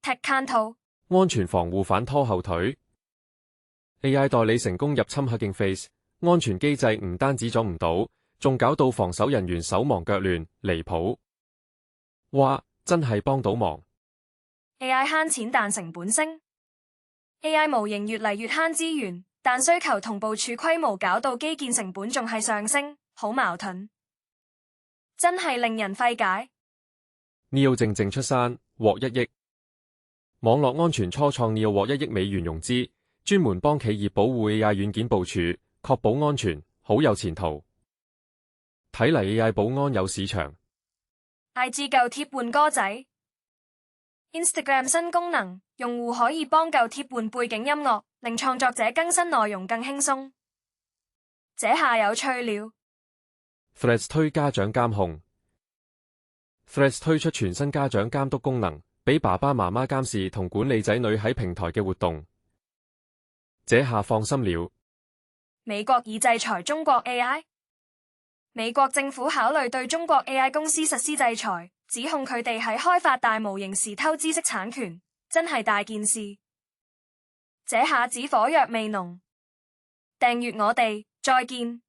Tech Kanto 安全防護反拖後腿 ，AI 代理成功入侵 Hugging Face， 安全機制唔單止阻唔到，仲搞到防守人員手忙腳亂，離譜。哇，真係幫到忙。AI 慳錢但成本升 ，AI 模型越嚟越慳資源，但需求同部署規模搞到基建成本仲係上升，好矛盾，真係令人費解。Neo 靜靜出山，獲1億。網絡安全初創 Neo 獲1億美元融資，專門幫企業保護 AI 軟件部署，確保安全，好有前途。睇嚟 AI 保安有市場。IG 舊貼換歌仔 ，Instagram 新功能，用戶可以幫舊貼換背景音樂，令創作者更新內容更輕鬆。這下有趣了。Threads 推家長監控 ，Threads 推出全新家長監督功能。俾爸爸媽媽監視同管理仔女喺平台嘅活動，這下放心了。美國已制裁中國 AI， 美國政府考慮對中國 AI 公司實施制裁，指控佢哋喺開發大模型時偷知識產權，真係大件事。這下子火藥味濃，訂閱我哋，再見。